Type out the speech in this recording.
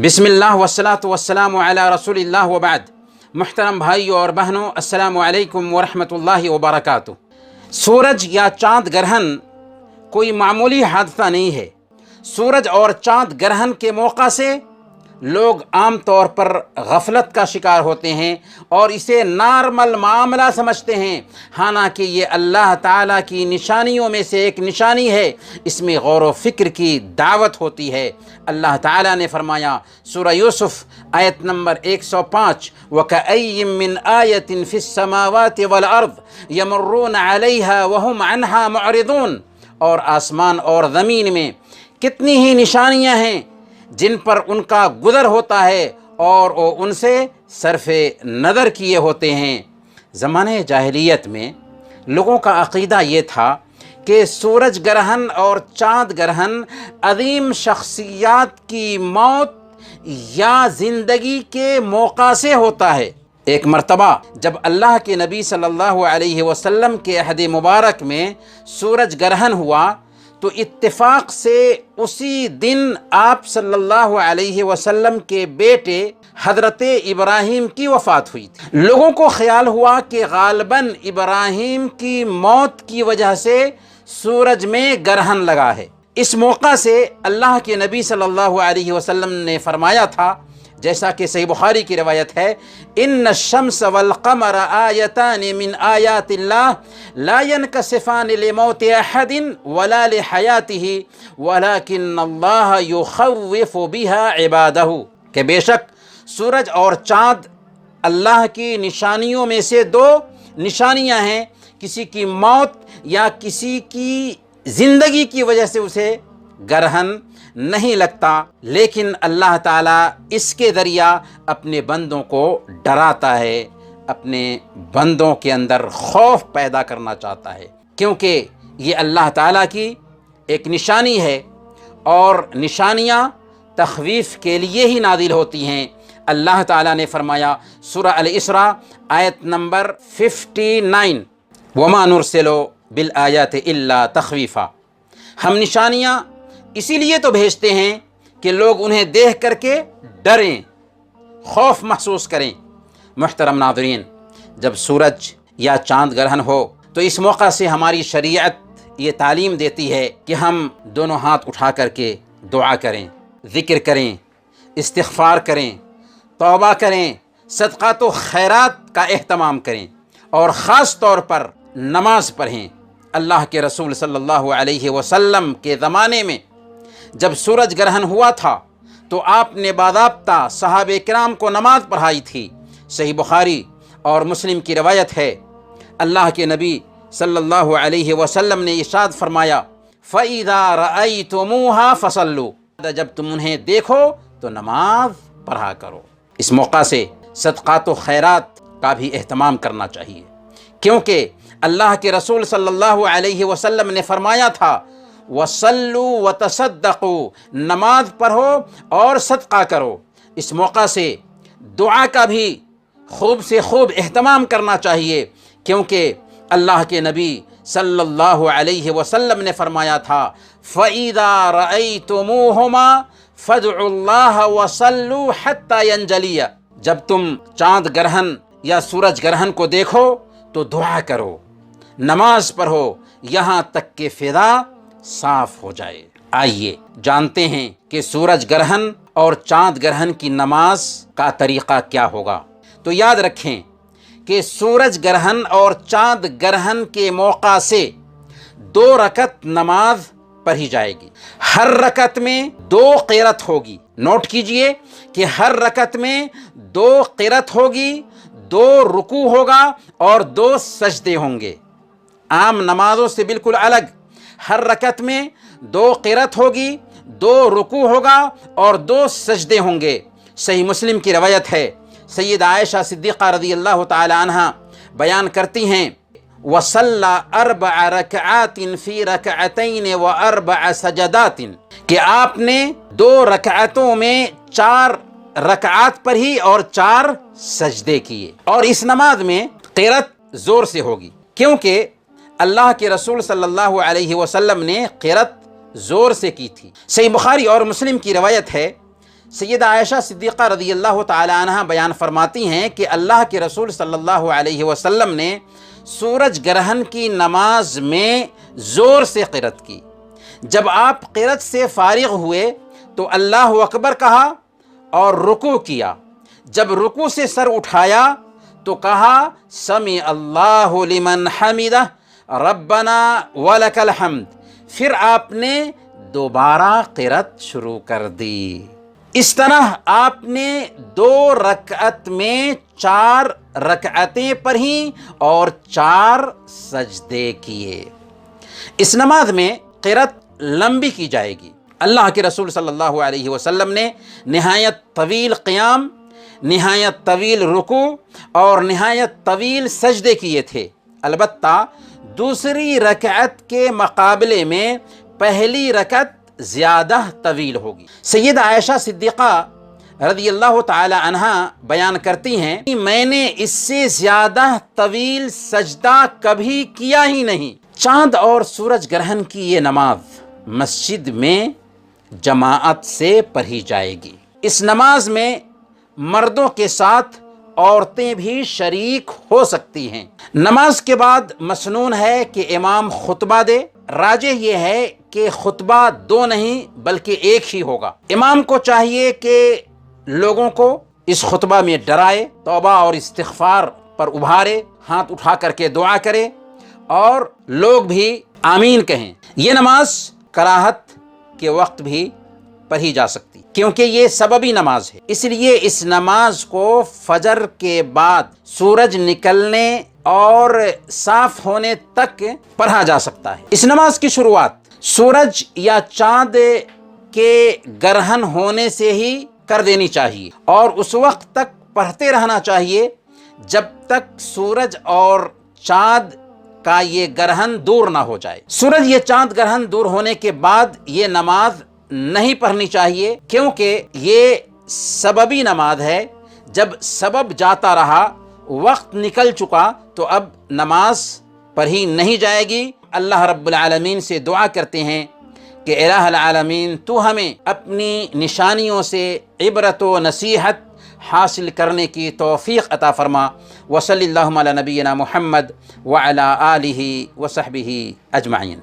بسم اللہ والصلاة والسلام علی رسول اللہ وبعد۔ محترم بھائیوں اور بہنوں، السلام علیکم ورحمۃ اللہ وبرکاتہ۔ سورج یا چاند گرہن کوئی معمولی حادثہ نہیں ہے۔ سورج اور چاند گرہن کے موقع سے لوگ عام طور پر غفلت کا شکار ہوتے ہیں اور اسے نارمل معاملہ سمجھتے ہیں، حالانکہ یہ اللہ تعالیٰ کی نشانیوں میں سے ایک نشانی ہے۔ اس میں غور و فکر کی دعوت ہوتی ہے۔ اللہ تعالیٰ نے فرمایا سورہ یوسف آیت نمبر 105، وَكَأَيٍّ مِّنْ آیَةٍ فِي السَّمَاوَاتِ وَالْأَرْضِ يَمُرُّونَ عَلَيْهَا وَهُمْ عَنْهَا مُعْرِضُونَ، اور آسمان اور زمین میں کتنی ہی نشانیاں ہیں جن پر ان کا گزر ہوتا ہے اور وہ ان سے صرف نظر کیے ہوتے ہیں۔ زمانہ جاہلیت میں لوگوں کا عقیدہ یہ تھا کہ سورج گرہن اور چاند گرہن عظیم شخصیات کی موت یا زندگی کے موقع سے ہوتا ہے۔ ایک مرتبہ جب اللہ کے نبی صلی اللہ علیہ وسلم کے عہد مبارک میں سورج گرہن ہوا تو اتفاق سے اسی دن آپ صلی اللہ علیہ وسلم کے بیٹے حضرت ابراہیم کی وفات ہوئی تھی۔ لوگوں کو خیال ہوا کہ غالباً ابراہیم کی موت کی وجہ سے سورج میں گرہن لگا ہے۔ اس موقع سے اللہ کے نبی صلی اللہ علیہ وسلم نے فرمایا تھا، جیسا کہ صحیح بخاری کی روایت ہے، ان الشمس والقمر آیتان من آیات اللہ لا ينکسفان لموت احد ولا لحیاته ولكن اللہ یخوف بها عبادہ، کہ بے شک سورج اور چاند اللہ کی نشانیوں میں سے دو نشانیاں ہیں۔ کسی کی موت یا کسی کی زندگی کی وجہ سے اسے گرہن نہیں لگتا، لیکن اللہ تعالیٰ اس کے ذریعہ اپنے بندوں کو ڈراتا ہے، اپنے بندوں کے اندر خوف پیدا کرنا چاہتا ہے، کیونکہ یہ اللہ تعالیٰ کی ایک نشانی ہے اور نشانیاں تخویف کے لیے ہی نازل ہوتی ہیں۔ اللہ تعالیٰ نے فرمایا سورہ الاسراء آیت نمبر 59، وَمَا نُرْسِلُ بِالْآيَاتِ إِلَّا تَخْوِيفًا، ہم نشانیاں اسی لیے تو بھیجتے ہیں کہ لوگ انہیں دیکھ کر کے ڈریں، خوف محسوس کریں۔ محترم ناظرین، جب سورج یا چاند گرہن ہو تو اس موقع سے ہماری شریعت یہ تعلیم دیتی ہے کہ ہم دونوں ہاتھ اٹھا کر کے دعا کریں، ذکر کریں، استغفار کریں، توبہ کریں، صدقات و خیرات کا اہتمام کریں اور خاص طور پر نماز پڑھیں۔ اللہ کے رسول صلی اللہ علیہ وسلم کے زمانے میں جب سورج گرہن ہوا تھا تو آپ نے باضابطہ صحابہ کرام کو نماز پڑھائی تھی۔ صحیح بخاری اور مسلم کی روایت ہے، اللہ کے نبی صلی اللہ علیہ وسلم نے ارشاد فرمایا فَإِذَا رَأَيْتُمُوهَا فَصَلُّوا، جب تم انہیں دیکھو تو نماز پڑھا کرو۔ اس موقع سے صدقات و خیرات کا بھی اہتمام کرنا چاہیے، کیونکہ اللہ کے رسول صلی اللہ علیہ وسلم نے فرمایا تھا وَصَلُّوا وَتَصَدَّقُوا، نماز پڑھو اور صدقہ کرو۔ اس موقع سے دعا کا بھی خوب سے خوب اہتمام کرنا چاہیے، کیونکہ اللہ کے نبی صلی اللہ علیہ وسلم نے فرمایا تھا فَإِذَا رَأَيْتُمُوهُمَا فَادْعُوا اللَّهَ وَصَلُّوا حَتَّى يَنْجَلِيَ، جب تم چاند گرہن یا سورج گرہن کو دیکھو تو دعا کرو، نماز پڑھو یہاں تک کہ فضا صاف ہو جائے۔ آئیے جانتے ہیں کہ سورج گرہن اور چاند گرہن کی نماز کا طریقہ کیا ہوگا۔ تو یاد رکھیں کہ سورج گرہن اور چاند گرہن کے موقع سے 2 رکعت نماز پڑھی جائے گی۔ ہر رکعت میں 2 قرات ہوگی۔ نوٹ کیجئے کہ ہر رکعت میں 2 قرات ہوگی، 2 رکوع ہوگا اور 2 سجدے ہوں گے، عام نمازوں سے بالکل الگ۔ ہر رکعت میں 2 قرات ہوگی، 2 رکوع ہوگا اور 2 سجدے ہوں گے۔ صحیح مسلم کی روایت ہے، سیدہ عائشہ صدیقہ رضی اللہ تعالی عنہ بیان کرتی ہیں وَصَلَّى 4 رَكَعَاتٍ فِي رَكَعَتَيْنِ و4 سجدات، کہ آپ نے 2 رکعتوں میں 4 رکعات پڑھی اور 4 سجدے کیے۔ اور اس نماز میں قرات زور سے ہوگی، کیونکہ اللہ کے رسول صلی اللہ علیہ وسلم نے قرات زور سے کی تھی۔ صحیح بخاری اور مسلم کی روایت ہے، سیدہ عائشہ صدیقہ رضی اللہ تعالی عنہ بیان فرماتی ہیں کہ اللہ کے رسول صلی اللہ علیہ وسلم نے سورج گرہن کی نماز میں زور سے قرأت کی۔ جب آپ قرأت سے فارغ ہوئے تو اللہ اکبر کہا اور رکوع کیا۔ جب رکوع سے سر اٹھایا تو کہا سمع اللہ لمن حمدہ ربنا ولک الحمد، پھر آپ نے دوبارہ قرأت شروع کر دی۔ اس طرح آپ نے 2 رکعت میں 4 رکعتیں پڑھیں اور 4 سجدے کیے۔ اس نماز میں قرأت لمبی کی جائے گی۔ اللہ کے رسول صلی اللہ علیہ وسلم نے نہایت طویل قیام، نہایت طویل رکوع اور نہایت طویل سجدے کیے تھے۔ البتہ دوسری رکعت کے مقابلے میں پہلی رکعت زیادہ طویل ہوگی۔ سیدہ عائشہ صدیقہ رضی اللہ تعالی عنہ بیان کرتی ہیں کہ میں نے اس سے زیادہ طویل سجدہ کبھی کیا ہی نہیں۔ چاند اور سورج گرہن کی یہ نماز مسجد میں جماعت سے پڑھی جائے گی۔ اس نماز میں مردوں کے ساتھ عورتیں بھی شریک ہو سکتی ہیں۔ نماز کے بعد مسنون ہے کہ امام خطبہ دے۔ راجح یہ ہے کہ خطبہ 2 نہیں بلکہ 1 ہی ہوگا۔ امام کو چاہیے کہ لوگوں کو اس خطبہ میں ڈرائے، توبہ اور استغفار پر ابھارے، ہاتھ اٹھا کر کے دعا کرے اور لوگ بھی آمین کہیں۔ یہ نماز کراہت کے وقت بھی پڑھی جا سکتی کیونکہ یہ سببی نماز ہے، اس لیے اس نماز کو فجر کے بعد سورج نکلنے اور صاف ہونے تک پڑھا جا سکتا ہے۔ اس نماز کی شروعات سورج یا چاند کے گرہن ہونے سے ہی کر دینی چاہیے اور اس وقت تک پڑھتے رہنا چاہیے جب تک سورج اور چاند کا یہ گرہن دور نہ ہو جائے۔ سورج یا چاند گرہن دور ہونے کے بعد یہ نماز نہیں پڑھنی چاہیے کیونکہ یہ سببی نماز ہے۔ جب سبب جاتا رہا، وقت نکل چکا تو اب نماز پڑھی نہیں جائے گی۔ اللہ رب العالمین سے دعا کرتے ہیں کہ الہ العالمین تو ہمیں اپنی نشانیوں سے عبرت و نصیحت حاصل کرنے کی توفیق عطا فرما۔ وصلی اللہ علی نبینا محمد وعلی آلہ وصحبہ اجمعین۔